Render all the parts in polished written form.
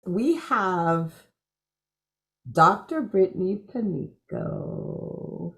We have Dr. Brittany Panico.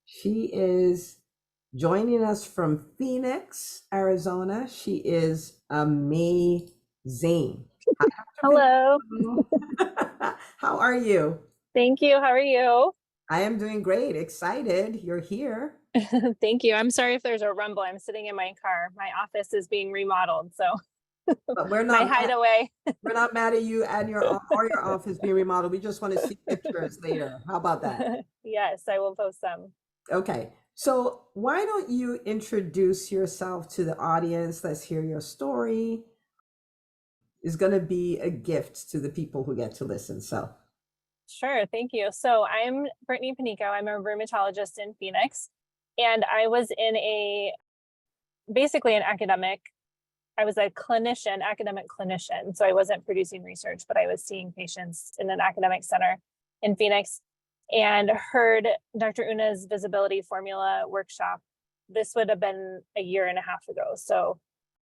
She is joining us from Phoenix, Arizona. She is amazing. Hi, Dr. Hello. Panico. How are you? Thank you. How are you? I am doing great. Excited you're here. Thank you. I'm sorry if there's a rumble. I'm sitting in my car. My office is being remodeled, so But we're my not mad, hideaway. we're not mad at you and your office being remodeled. We just want to see pictures later. How about that? Yes, I will post some. Okay. So why don't you introduce yourself to the audience? Let's hear your story. It's going to be a gift to the people who get to listen. So, Sure. Thank you. So I'm Brittany Panico. I'm a rheumatologist in Phoenix, and I was in basically an academic. I was a clinician, academic clinician. So I wasn't producing research, but I was seeing patients in an academic center in Phoenix and heard Dr. Una's visibility formula workshop. This would have been a year and a half ago. So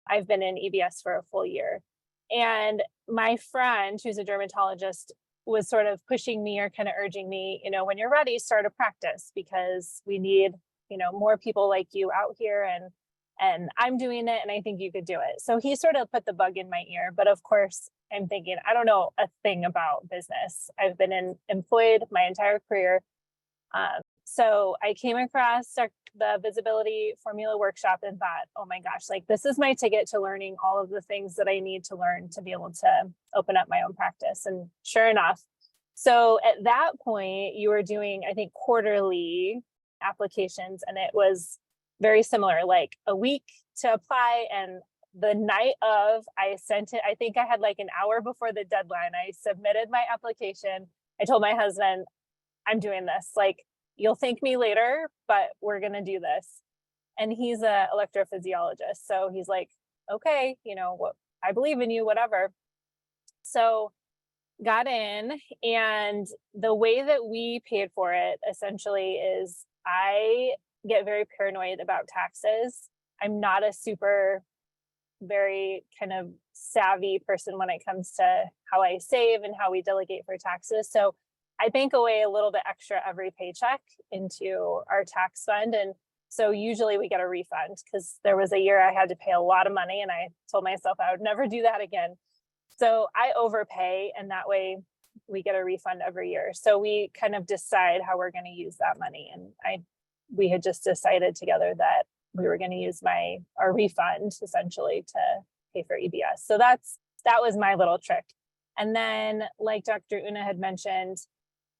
I've been in EBS for a full year. And my friend, who's a dermatologist, was sort of pushing me or kind of urging me, when you're ready, start a practice because we need, more people like you out here and I'm doing it and I think you could do it. So he sort of put the bug in my ear. But of course, I'm thinking, I don't know a thing about business. I've been employed my entire career. So I came across the visibility formula workshop and thought, oh my gosh, like this is my ticket to learning all of the things that I need to learn to be able to open up my own practice. And sure enough, so at that point, you were doing, I think, quarterly applications, and it was very similar, like a week to apply. And the night of, I sent it, I think I had like an hour before the deadline. I submitted my application. I told my husband, I'm doing this. Like, you'll thank me later, but we're going to do this. And he's a electrophysiologist. So he's like, okay, what, I believe in you, whatever. So got in, and the way that we paid for it essentially is I get very paranoid about taxes. I'm not a super very kind of savvy person when it comes to how I save and how we delegate for taxes. So I bank away a little bit extra every paycheck into our tax fund. And so usually we get a refund because there was a year I had to pay a lot of money and I told myself I would never do that again. So I overpay, and that way we get a refund every year. So we kind of decide how we're going to use that money. And we had just decided together that we were going to use our refund essentially to pay for EBS. So that was my little trick. And then, like Dr. Una had mentioned,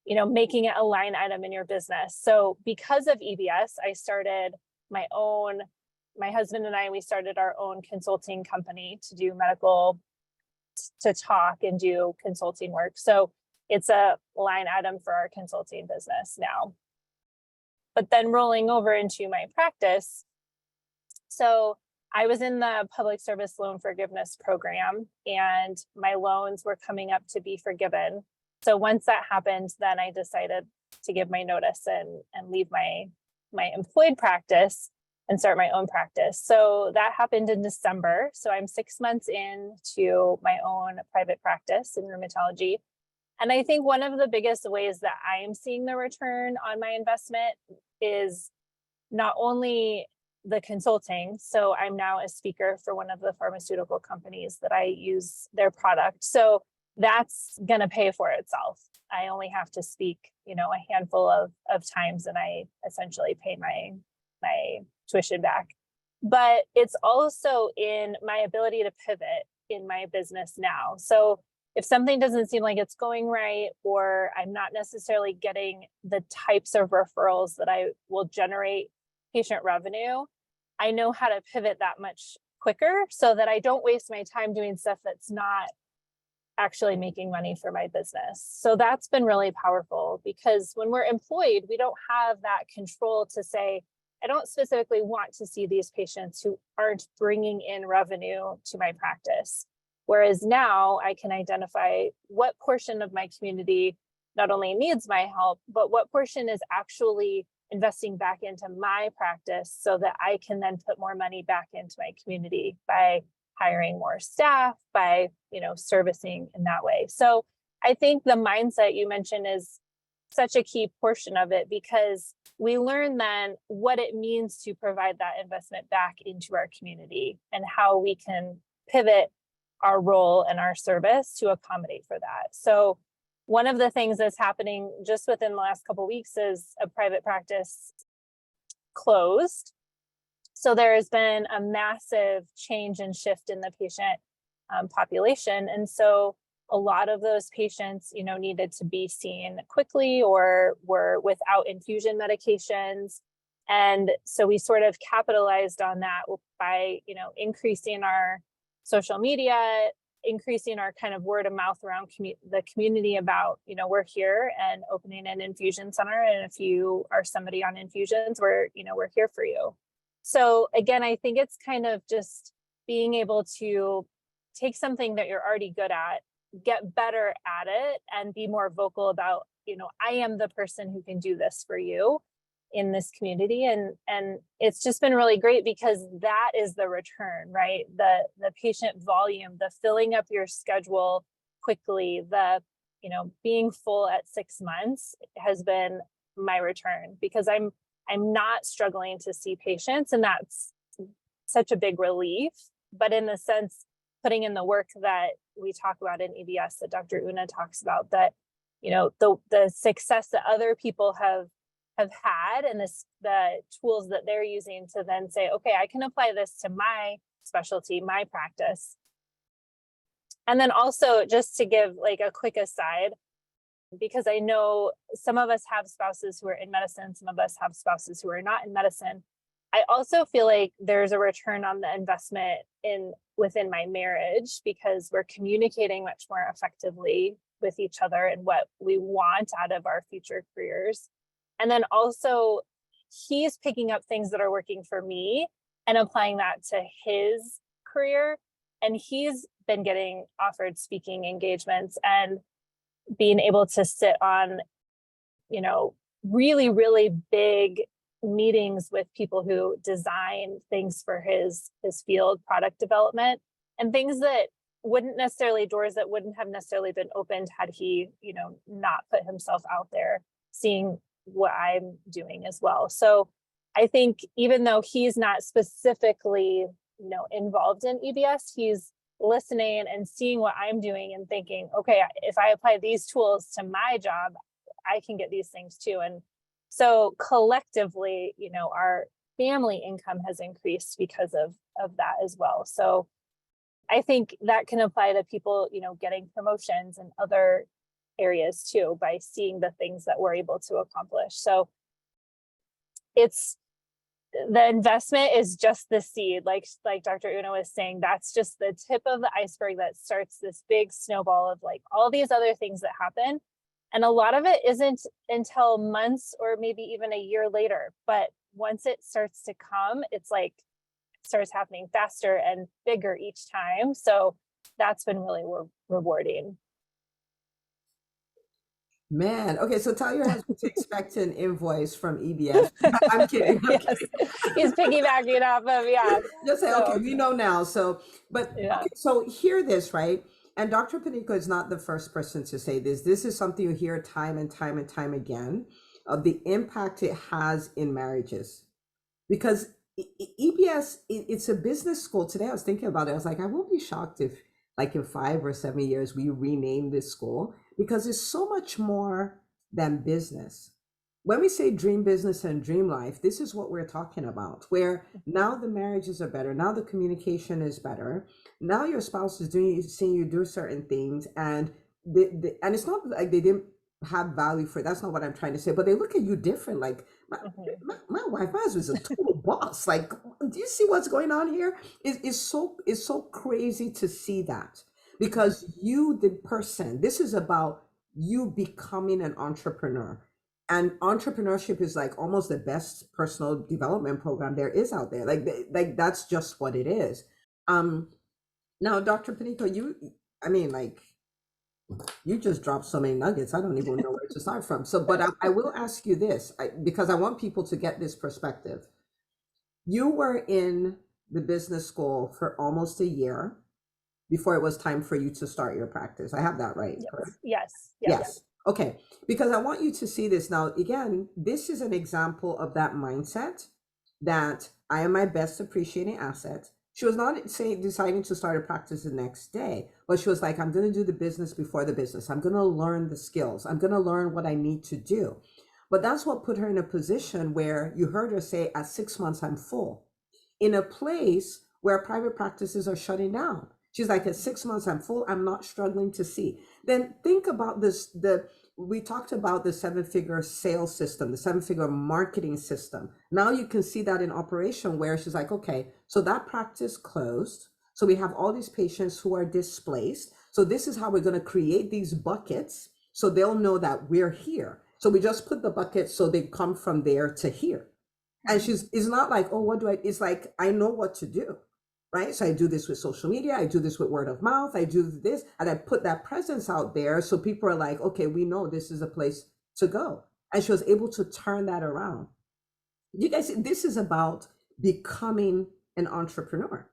making it a line item in your business. So because of EBS, I started my husband and I, we started our own consulting company to do to talk and do consulting work. So it's a line item for our consulting business now. But then rolling over into my practice, so I was in the public service loan forgiveness program and my loans were coming up to be forgiven. So once that happened, then I decided to give my notice and leave my employed practice and start my own practice. So that happened in December. So I'm 6 months into my own private practice in rheumatology. And I think one of the biggest ways that I'm seeing the return on my investment is not only the consulting. So I'm now a speaker for one of the pharmaceutical companies that I use their product. So that's going to pay for itself. I only have to speak, a handful of times and I essentially pay my tuition back. But it's also in my ability to pivot in my business now. So if something doesn't seem like it's going right, or I'm not necessarily getting the types of referrals that I will generate patient revenue, I know how to pivot that much quicker so that I don't waste my time doing stuff that's not actually making money for my business. So that's been really powerful because when we're employed, we don't have that control to say, I don't specifically want to see these patients who aren't bringing in revenue to my practice. Whereas now I can identify what portion of my community not only needs my help, but what portion is actually investing back into my practice so that I can then put more money back into my community by hiring more staff, by, servicing in that way. So I think the mindset you mentioned is such a key portion of it, because we learn then what it means to provide that investment back into our community and how we can pivot our role and our service to accommodate for that. So one of the things that's happening just within the last couple of weeks is a private practice closed. So there has been a massive change and shift in the patient population. And so a lot of those patients, needed to be seen quickly or were without infusion medications. And so we sort of capitalized on that by, increasing our social media, increasing our kind of word of mouth around the community about, we're here, and opening an infusion center. And if you are somebody on infusions, we're here for you. So again, I think it's kind of just being able to take something that you're already good at, get better at it, and be more vocal about, I am the person who can do this for you in this community. And it's just been really great, because that is the return, right? The patient volume, the filling up your schedule quickly, the, being full at 6 months has been my return, because I'm not struggling to see patients, and that's such a big relief. But in the sense, putting in the work that we talk about in EBS, that Dr. Una talks about, that, the success that other people have had, and the tools that they're using to then say, okay, I can apply this to my specialty, my practice. And then also, just to give like a quick aside, because I know some of us have spouses who are in medicine, some of us have spouses who are not in medicine. I also feel like there's a return on the investment within my marriage, because we're communicating much more effectively with each other and what we want out of our future careers. And then also, he's picking up things that are working for me and applying that to his career. And he's been getting offered speaking engagements and being able to sit on, really, really big meetings with people who design things for his field, product development, and things that doors that wouldn't have necessarily been opened had he, not put himself out there, seeing what I'm doing as well. So I think even though he's not specifically, involved in EBS, he's listening and seeing what I'm doing and thinking, okay, if I apply these tools to my job, I can get these things too. And so collectively, our family income has increased because of that as well. So I think that can apply to people, getting promotions in other areas too, by seeing the things that we're able to accomplish. So the investment is just the seed, like Dr. Una was saying. That's just the tip of the iceberg that starts this big snowball of like all these other things that happen. And a lot of it isn't until months or maybe even a year later. But once it starts to come, it's like it starts happening faster and bigger each time. So that's been really rewarding. Man, okay, so tell your husband to expect an invoice from EBS. I'm kidding. Yes. He's piggybacking off of, yeah. Just say, okay, we know now. So, but Yeah. okay, so hear this, right? And Dr. Panico is not the first person to say this. This is something you hear time and time and time again, of the impact it has in marriages. Because EBS, it's a business school. Today I was thinking about it. I was like, I won't be shocked if like in 5 or 7 years we rename this school, because it's so much more than business. When we say dream business and dream life, this is what we're talking about, where now the marriages are better, now the communication is better, now your spouse is seeing you do certain things, and and it's not like they didn't have value for it. That's not what I'm trying to say, but they look at you different. Like my wife, my husband's a total boss. Like, do you see what's going on here? It's so crazy to see that, because you, the person, this is about you becoming an entrepreneur. And entrepreneurship is like almost the best personal development program there is out there. Like that's just what it is. Now, Dr. Panico, you just dropped so many nuggets. I don't even know where to start from. So, but I will ask you this, because I want people to get this perspective. You were in the business school for almost a year before it was time for you to start your practice. I have that right, correct? Yes. Okay. Because I want you to see this now. Again, this is an example of that mindset that I am my best appreciating asset. She was not saying deciding to start a practice the next day, but she was like, I'm going to do the business before the business. I'm going to learn the skills. I'm going to learn what I need to do. But that's what put her in a position where you heard her say, at 6 months, I'm full, in a place where private practices are shutting down. She's like, at 6 months, I'm full. I'm not struggling to see. Then think about this. We talked about the 7-figure sales system, the 7-figure marketing system. Now you can see that in operation, where she's like, okay, so that practice closed. So we have all these patients who are displaced. So this is how we're going to create these buckets so they'll know that we're here. So we just put the buckets so they come from there to here. And it's not like, oh, what do I, it's like, I know what to do, right? So I do this with social media, I do this with word of mouth, I do this, and I put that presence out there. So people are like, okay, we know this is a place to go. And she was able to turn that around. You guys, this is about becoming an entrepreneur,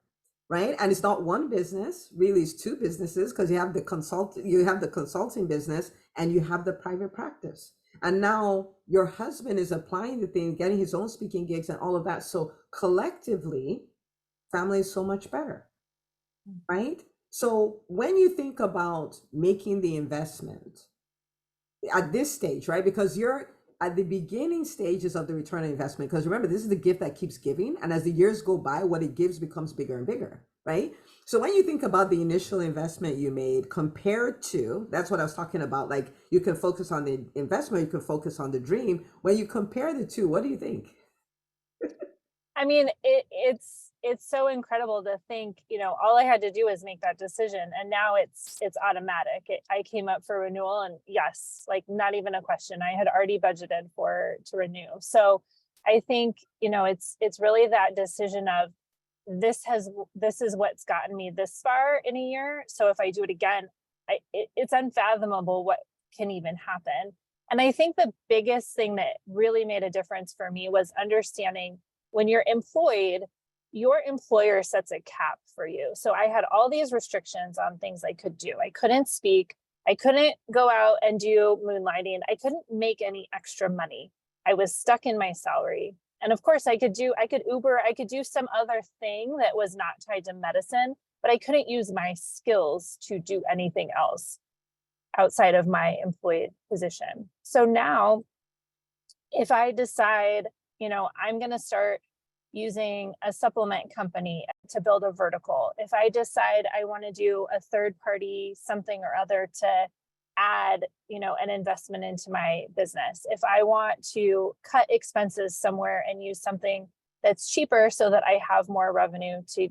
right? And it's not one business, really it's two businesses, because you have the consulting business and you have the private practice. And now your husband is applying the thing, getting his own speaking gigs and all of that. So collectively, family is so much better, right? So when you think about making the investment at this stage, right? Because you're at the beginning stages of the return on investment, because remember, this is the gift that keeps giving. And as the years go by, what it gives becomes bigger and bigger, right? So when you think about the initial investment you made compared to, that's what I was talking about, like you can focus on the investment, you can focus on the dream. When you compare the two, what do you think? I mean, it's so incredible to think, all I had to do is make that decision, and now it's automatic. I came up for renewal, and yes, like not even a question. I had already budgeted to renew. So I think, it's really that decision of this is what's gotten me this far in a year. So if I do it again, it's unfathomable what can even happen. And I think the biggest thing that really made a difference for me was understanding, when you're employed, your employer sets a cap for you. So I had all these restrictions on things I could do. I couldn't speak. I couldn't go out and do moonlighting. I couldn't make any extra money. I was stuck in my salary. And of course I could Uber, I could do some other thing that was not tied to medicine, but I couldn't use my skills to do anything else outside of my employed position. So now if I decide, I'm going to start using a supplement company to build a vertical. If I decide I want to do a third party something or other to add, an investment into my business. If I want to cut expenses somewhere and use something that's cheaper so that I have more revenue to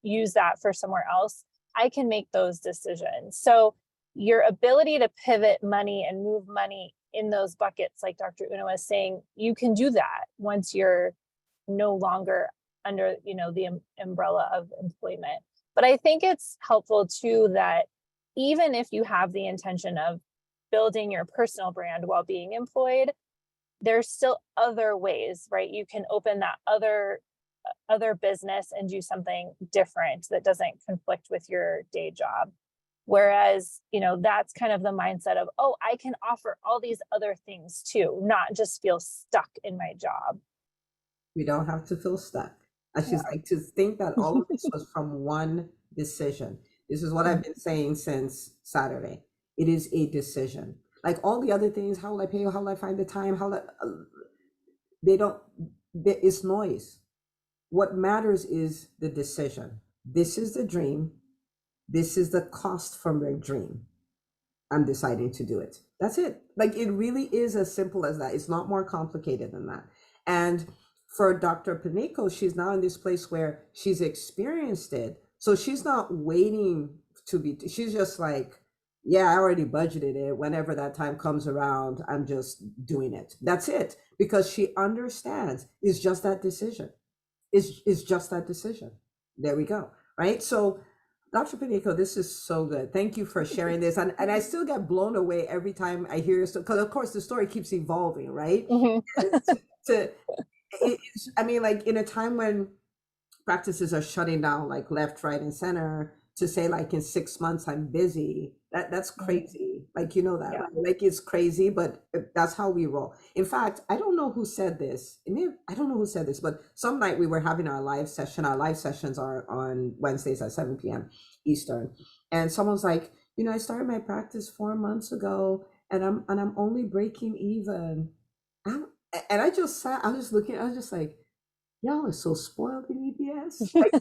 use that for somewhere else, I can make those decisions. So your ability to pivot money and move money in those buckets, like Dr. Una was saying, you can do that once you're no longer under, the umbrella of employment. But I think it's helpful too that even if you have the intention of building your personal brand while being employed, there's still other ways, right? You can open that other business and do something different that doesn't conflict with your day job. Whereas, that's kind of the mindset of, oh, I can offer all these other things too, not just feel stuck in my job. We don't have to feel stuck. I just like to think that all of this was from one decision. This is what I've been saying since Saturday. It is a decision. Like all the other things, how will I pay you? How will I find the time? It's noise. What matters is the decision. This is the dream. This is the cost from your dream. I'm deciding to do it. That's it. Like it really is as simple as that. It's not more complicated than that. And for Dr. Panico, she's now in this place where she's experienced it. So she's not waiting she's just like, yeah, I already budgeted it. Whenever that time comes around, I'm just doing it. That's it. Because she understands it's just that decision. It's just that decision. There we go. Right. So Dr. Panico, this is so good. Thank you for sharing this. And I still get blown away every time I hear your story, because of course the story keeps evolving, right? Mm-hmm. I mean, like in a time when practices are shutting down like left, right, and center to say like in 6 months I'm busy. That's crazy. Like you know that, Yeah. right? Like it's crazy, but that's how we roll. In fact, I don't know who said this. I don't know who said this, but some night we were having our live session. Our live sessions are on Wednesdays at 7 p.m. Eastern. And someone's like, I started my practice 4 months ago and I'm only breaking even. I'm, and I just sat, I was just looking, I was just like, y'all are so spoiled in EBS. Like,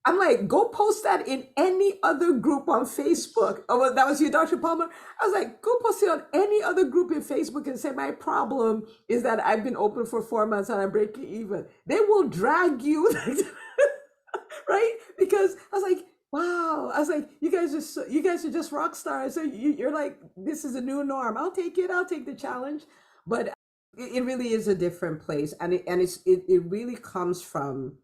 I'm like, go post that in any other group on Facebook. Oh, well, that was you, Dr. Palmer. I was like, go post it on any other group in Facebook and say, my problem is that I've been open for 4 months and I'm breaking even. They will drag you, right? Because I was like, wow. I was like, you guys are just rock stars. So you're like, this is a new norm. I'll take it. I'll take the challenge. But it really is a different place, and it really comes from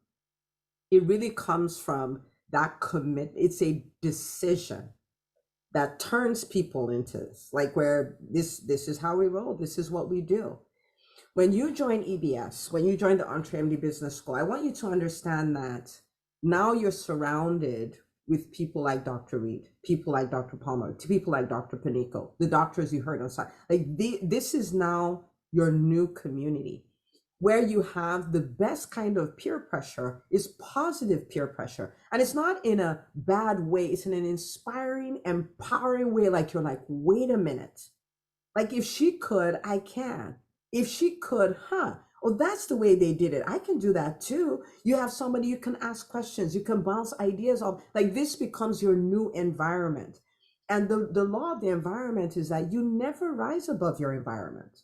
that commit. It's a decision that turns people into this, like where this is how we roll. This is what we do. When you join EBS, when you join the EntreMD Business School, I want you to understand that now you're surrounded with people like Dr. Reed, people like Dr. Palmer, people like Dr. Panico, the doctors you heard on side. Like this is now your new community where you have the best kind of peer pressure is positive peer pressure. And it's not in a bad way. It's in an inspiring, empowering way. Like you're like, wait a minute. Like if she could, I can. If she could, oh, that's the way they did it. I can do that too. You have somebody you can ask questions. You can bounce ideas off. Like this becomes your new environment. And the law of the environment is that you never rise above your environment.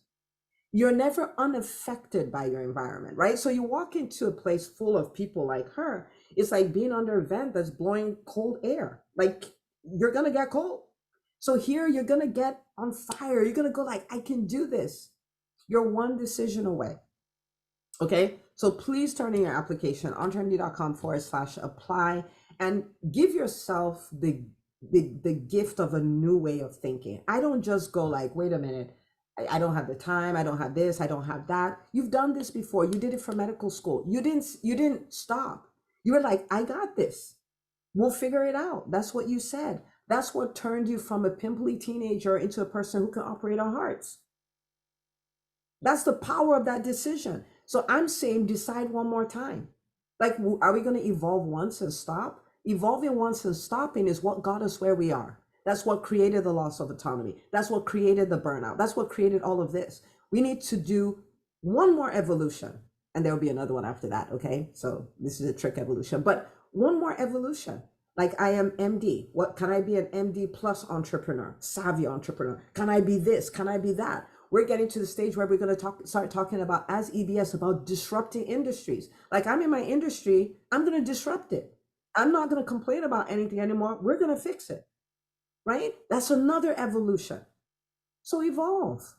You're never unaffected by your environment, right? So you walk into a place full of people like her, it's like being under a vent that's blowing cold air. Like you're gonna get cold. So here you're gonna get on fire. You're gonna go like, I can do this. You're one decision away. Okay, so please turn in your application, entremd.com/apply, and give yourself the gift of a new way of thinking. I don't just go like, wait a minute, I don't have the time, I don't have this, I don't have that. You've done this before. You did it for medical school. You didn't stop. You were like, I got this. We'll figure it out. That's what you said. That's what turned you from a pimply teenager into a person who can operate on hearts. That's the power of that decision. So I'm saying decide one more time. Like, are we going to evolve once and stop? Evolving once and stopping is what got us where we are. That's what created the loss of autonomy. That's what created the burnout. That's what created all of this. We need to do one more evolution, and there'll be another one after that. Okay. So this is a trick evolution, but one more evolution. Like I am MD. What can I be? An MD plus entrepreneur, savvy entrepreneur. Can I be this? Can I be that? We're getting to the stage where we're going to start talking about, as EBS, about disrupting industries. Like I'm in my industry, I'm going to disrupt it. I'm not going to complain about anything anymore. We're going to fix it, right? That's another evolution. So evolve.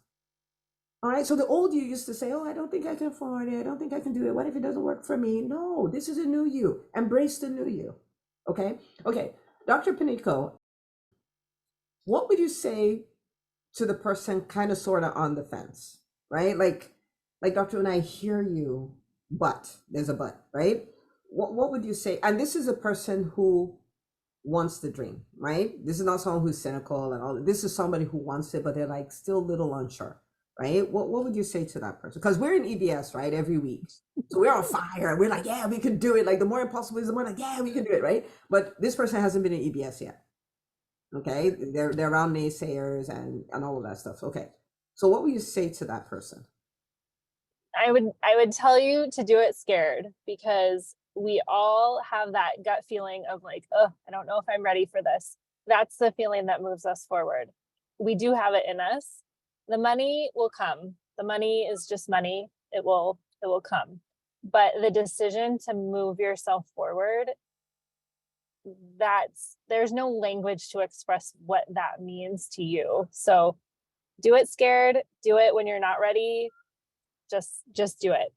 All right. So the old you used to say, oh, I don't think I can afford it. I don't think I can do it. What if it doesn't work for me? No, this is a new you. Embrace the new you. Okay. Okay. Dr. Panico, what would you say to the person kind of sort of on the fence, right? Like Dr. And I hear you, but there's a but, right? What would you say? And this is a person who wants the dream, right? This is not someone who's cynical and all. This is somebody who wants it, but they're like still a little unsure, right? What would you say to that person? Because we're in EBS, right? Every week. So we're on fire. We're like, yeah, we can do it. Like the more impossible is, the more like, yeah, we can do it, right? But this person hasn't been in EBS yet. Okay, they're around naysayers and all of that stuff. Okay, so what would you say to that person? I would tell you to do it scared, because we all have that gut feeling of like, oh, I don't know if I'm ready for this. That's the feeling that moves us forward. We do have it in us. The money will come. The money is just money. It will come. But the decision to move yourself forward, there's no language to express what that means to you. So do it scared, do it when you're not ready. Just do it.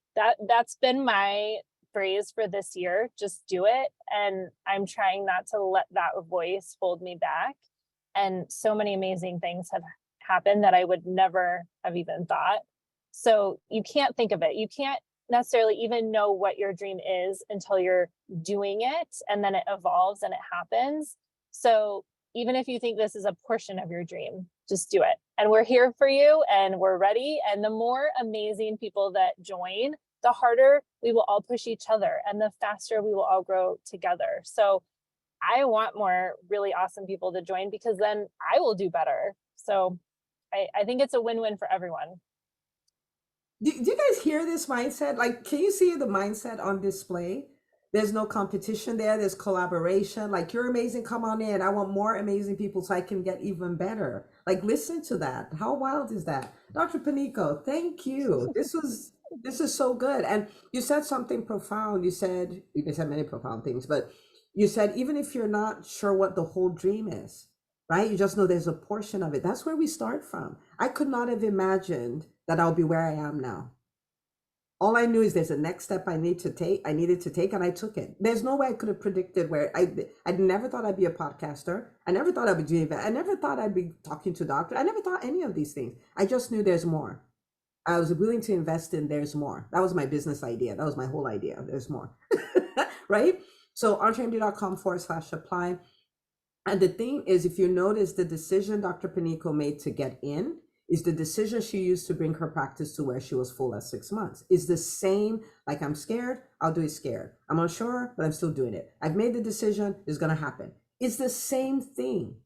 That's been my phrase for this year. Just do it. And I'm trying not to let that voice hold me back. And so many amazing things have happened that I would never have even thought. So you can't think of it. You can't necessarily even know what your dream is until you're doing it, and then it evolves and it happens. So even if you think this is a portion of your dream, just do it. And we're here for you and we're ready. And the more amazing people that join, the harder we will all push each other and the faster we will all grow together. So I want more really awesome people to join because then I will do better. So I think it's a win-win for everyone. Do you guys hear this mindset? Like, can you see the mindset on display? There's no competition there. There's collaboration. Like, you're amazing. Come on in. I want more amazing people so I can get even better. Like, listen to that. How wild is that? Dr. Panico, thank you. This is so good. And you said something profound. You said many profound things, but you said even if you're not sure what the whole dream is, right? You just know there's a portion of it. That's where we start from. I could not have imagined that I'll be where I am now. All I knew is there's a next step I needed to take, and I took it. There's no way I could have predicted where I never thought I'd be a podcaster. I never thought I'd be doing that. I never thought I'd be talking to doctors. I never thought any of these things. I just knew there's more. I was willing to invest in there's more. That was my business idea. That was my whole idea. There's more. Right? So entremd.com/apply. And the thing is, if you notice, the decision Dr. Panico made to get in is the decision she used to bring her practice to where she was full at 6 months. Is the same, like, I'm scared, I'll do it scared. I'm unsure, but I'm still doing it. I've made the decision, it's gonna happen. It's the same thing.